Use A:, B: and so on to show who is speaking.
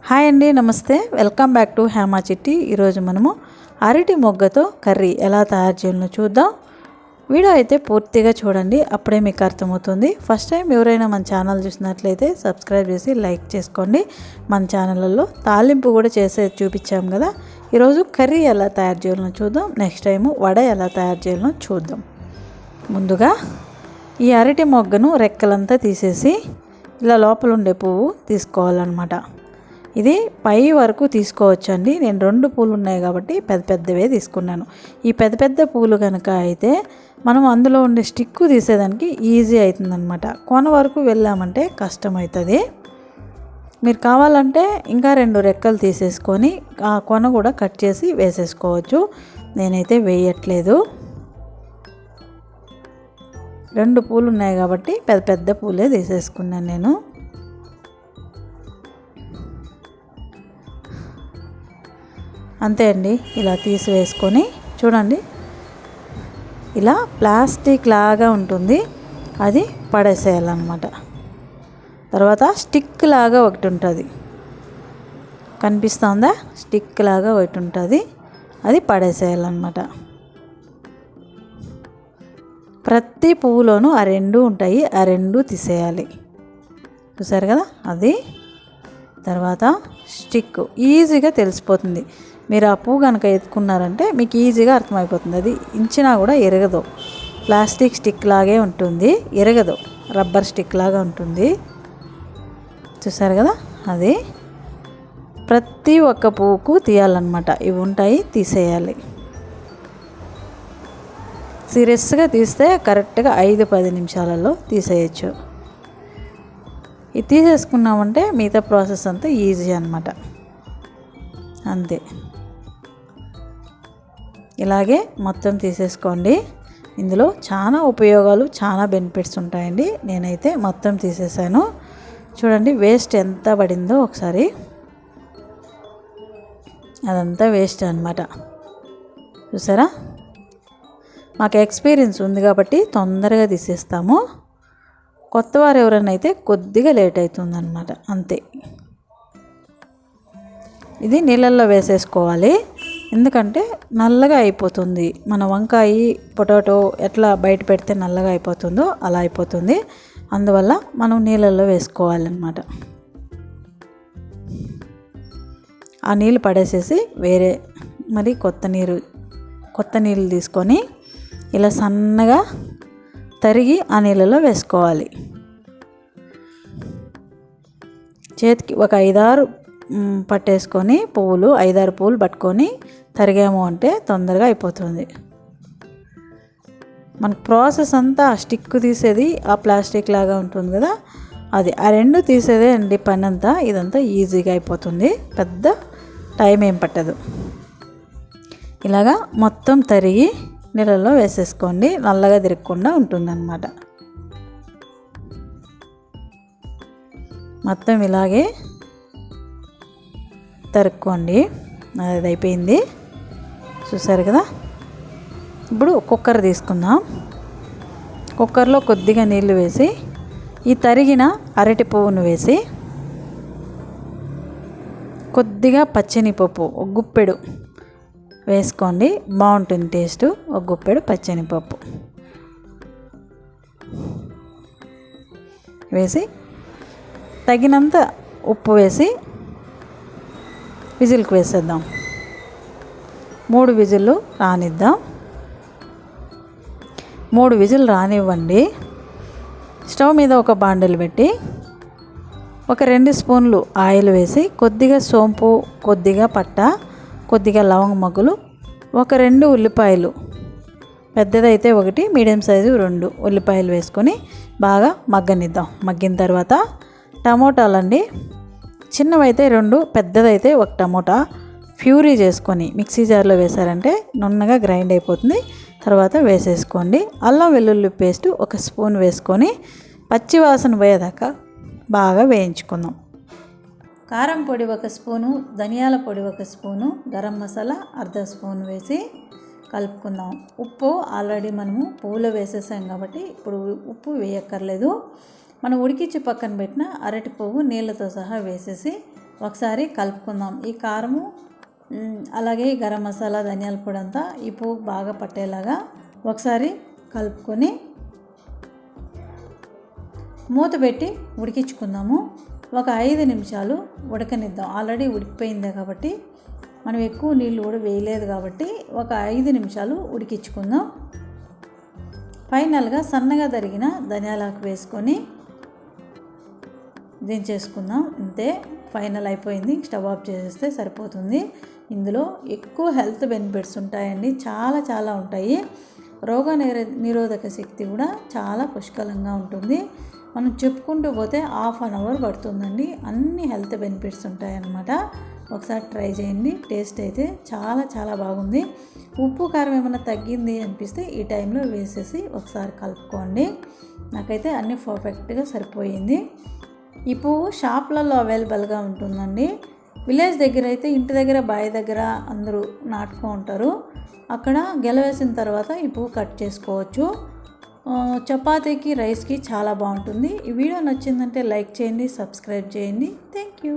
A: Hi అండి, నమస్తే. Welcome back to Hema చిట్టి. ఈరోజు మనము అరటి మొగ్గతో కర్రీ ఎలా తయారు చేయాలో చూద్దాం. వీడియో అయితే పూర్తిగా చూడండి, అప్పుడే మీకు అర్థమవుతుంది. ఫస్ట్ టైం ఎవరైనా మన ఛానల్ చూసినట్లయితే సబ్స్క్రైబ్ చేసి లైక్ చేసుకోండి. మన ఛానల్లో తాలింపు కూడా చేసేది చూపించాం కదా. ఈరోజు కర్రీ ఎలా తయారు చేయాలో చూద్దాం. నెక్స్ట్ టైము వడ ఎలా తయారు చేయాలో చూద్దాం. ముందుగా ఈ అరటి మొగ్గను రెక్కలంతా తీసేసి ఇలా లోపల ఉండే పువ్వు తీసుకోవాలన్నమాట. ఇది పై వరకు తీసుకోవచ్చండి. నేను 2 పూలు ఉన్నాయి కాబట్టి పెద్ద పెద్దవే తీసుకున్నాను. ఈ పెద్ద పెద్ద పూలు కనుక అయితే మనం అందులో ఉండే స్టిక్కు తీసేదానికి ఈజీ అవుతుందన్నమాట. కొన వరకు వెళ్ళామంటే కష్టమవుతుంది. మీరు కావాలంటే ఇంకా 2 రెక్కలు తీసేసుకొని ఆ కొన కూడా కట్ చేసి వేసేసుకోవచ్చు. నేనైతే వేయట్లేదు. 2 పూలు ఉన్నాయి కాబట్టి పెద్ద పెద్ద పూలే తీసేసుకున్నాను నేను. అంతే అండి. ఇలా తీసివేసుకొని చూడండి, ఇలా ప్లాస్టిక్ లాగా ఉంటుంది, అది పడేసేయాలన్నమాట. తర్వాత స్టిక్ లాగా ఒకటి ఉంటుంది, కనిపిస్తుందా? స్టిక్ లాగా ఒకటి ఉంటుంది, అది పడేసేయాలన్నమాట. ప్రతి పువ్వులోనూ ఆ 2 ఉంటాయి, ఆ 2 తీసేయాలి. చూసారు కదా, అది. తర్వాత స్టిక్ ఈజీగా తెలిసిపోతుంది. మీరు ఆ పువ్వు కనుక ఎత్తుకున్నారంటే మీకు ఈజీగా అర్థమైపోతుంది. అది ఇంచినా కూడా ఎరగదు. ప్లాస్టిక్ స్టిక్ లాగే ఉంటుంది, ఎరగదు. రబ్బర్ స్టిక్ లాగా ఉంటుంది. చూసారు కదా, అది. ప్రతి ఒక్క పువ్వుకు తీయాలన్నమాట. ఇవి ఉంటాయి, తీసేయాలి. సీరియస్గా తీస్తే కరెక్ట్గా 5-10 నిమిషాలలో తీసేయచ్చు. ఇది తీసేసుకున్నామంటే మిగతా ప్రాసెస్ అంతా ఈజీ అన్నమాట. అంతే. ఇలాగే మొత్తం తీసేసుకోండి. ఇందులో చాలా ఉపయోగాలు, చాలా బెనిఫిట్స్ ఉంటాయండి. నేనైతే మొత్తం తీసేసాను. చూడండి వేస్ట్ ఎంత పడిందో ఒకసారి. అదంతా వేస్ట్ అన్నమాట. చూసారా, మాకు ఎక్స్పీరియన్స్ ఉంది కాబట్టి తొందరగా తీసేస్తాము. కొత్తవారు ఎవరైనా అయితే కొద్దిగా లేట్ అవుతుందన్నమాట, అంతే. ఇది నీళ్ళల్లో వేసేసుకోవాలి, ఎందుకంటే నల్లగా అయిపోతుంది. మన వంకాయ, పొటాటో ఎట్లా బయట పెడితే నల్లగా అయిపోతుందో అలా అయిపోతుంది. అందువల్ల మనం నీళ్ళల్లో వేసుకోవాలన్నమాట. ఆ నీళ్ళు పడేసేసి వేరే మరి కొత్త నీళ్ళు తీసుకొని ఇలా సన్నగా తరిగి ఆ నీళ్ళలో వేసుకోవాలి. చేతికి ఒక 5-6 పట్టేసుకొని పువ్వులు 5-6 పువ్వులు పట్టుకొని తరిగాము అంటే తొందరగా అయిపోతుంది. మనకు ప్రాసెస్ అంతా స్టిక్ తీసేది ఆ ప్లాస్టిక్ లాగా ఉంటుంది కదా, అది. ఆ 2 తీసేదే అండి పని అంతా. ఇదంతా ఈజీగా అయిపోతుంది, పెద్ద టైం ఏం పట్టదు. ఇలాగా మొత్తం తరిగి నీళ్ళల్లో వేసేసుకోండి, నల్లగా తిరగకుండా ఉంటుందన్నమాట. మొత్తం ఇలాగే తరుక్కోండి. అది అయిపోయింది. చూసారు కదా. ఇప్పుడు కుక్కర్ తీసుకుందాం. కుక్కర్లో కొద్దిగా నీళ్లు వేసి ఈ తరిగిన అరటి పువ్వును వేసి కొద్దిగా పచ్చనిపప్పు ఒక గుప్పెడు వేసుకోండి, బాగుంటుంది టేస్ట్. ఒక గుప్పెడు పచ్చనిపప్పు వేసి తగినంత ఉప్పు వేసి విజిల్కి వేసేద్దాం. 3 విజిల్లు రానిద్దాం. 3 విజిల్ రానివ్వండి. స్టవ్ మీద ఒక బాండెలు పెట్టి ఒక 2 స్పూన్లు ఆయిల్ వేసి కొద్దిగా సోంపు, కొద్దిగా పట్ట, కొద్దిగా లవంగ మొగ్గలు, ఒక 2 ఉల్లిపాయలు, పెద్దదైతే 1, మీడియం సైజు 2 ఉల్లిపాయలు వేసుకొని బాగా మగ్గనిద్దాం. మగ్గిన తర్వాత టమోటాలండి, చిన్నవైతే 2, పెద్దదైతే 1 టమోటా ప్యూరీ చేసుకొని మిక్సీ జార్లో వేసారంటే నున్నగా గ్రైండ్ అయిపోతుంది. తర్వాత వేసేసుకోండి. అల్లం వెల్లుల్లి పేస్ట్ 1 స్పూన్ వేసుకొని పచ్చివాసన పోయేదాకా బాగా వేయించుకుందాం. కారం పొడి 1 స్పూను, ధనియాల పొడి 1 స్పూను, గరం మసాలా 1/2 స్పూన్ వేసి కలుపుకుందాం. ఉప్పు ఆల్రెడీ మనము పువ్వులో వేసేసాం కాబట్టి ఇప్పుడు ఉప్పు వేయక్కర్లేదు. మనం ఉడికించి పక్కన పెట్టిన అరటి పువ్వు నీళ్ళతో సహా వేసేసి ఒకసారి కలుపుకుందాం. ఈ కారము అలాగే గరం మసాలా ధనియాల పొడి అంతా ఈ పువ్వు బాగా పట్టేలాగా ఒకసారి కలుపుకొని మూత పెట్టి ఉడికించుకుందాము. ఒక 5 నిమిషాలు ఉడకనిద్దాం. ఆల్రెడీ ఉడికిపోయిందే కాబట్టి మనం ఎక్కువ నీళ్ళు కూడా వేయలేదు కాబట్టి ఒక 5 నిమిషాలు ఉడికించుకుందాం. ఫైనల్గా సన్నగా తరిగిన ధనియాలకు వేసుకొని దించేసుకుందాం. అంతే, ఫైనల్ అయిపోయింది. స్టవ్ ఆఫ్ చేసేస్తే సరిపోతుంది. ఇందులో ఎక్కువ హెల్త్ బెనిఫిట్స్ ఉంటాయండి, చాలా ఉంటాయి. రోగ నిరోధక శక్తి కూడా చాలా పుష్కలంగా ఉంటుంది. మనం చెప్పుకుంటూ పోతే హాఫ్ అన్ అవర్ పడుతుందండి. అన్ని హెల్త్ బెనిఫిట్స్ ఉంటాయన్నమాట. ఒకసారి ట్రై చేయండి. టేస్ట్ అయితే చాలా బాగుంది. ఉప్పు కారం ఏమైనా తగ్గింది అనిపిస్తే ఈ టైంలో వేసేసి ఒకసారి కలుపుకోండి. నాకైతే అన్నీ పర్ఫెక్ట్గా సరిపోయింది. ఈ పువ్వు షాప్లలో అవైలబుల్గా ఉంటుందండి. విలేజ్ దగ్గర అయితే ఇంటి దగ్గర బావి దగ్గర అందరూ నాటుకో ఉంటారు. అక్కడ గెలవేసిన తర్వాత ఈ పువ్వు కట్ చేసుకోవచ్చు. చపాతీకి రైస్కి చాలా బాగుంటుంది. ఈ వీడియో నచ్చిందంటే లైక్ చేయండి, సబ్స్క్రైబ్ చేయండి. Thank you.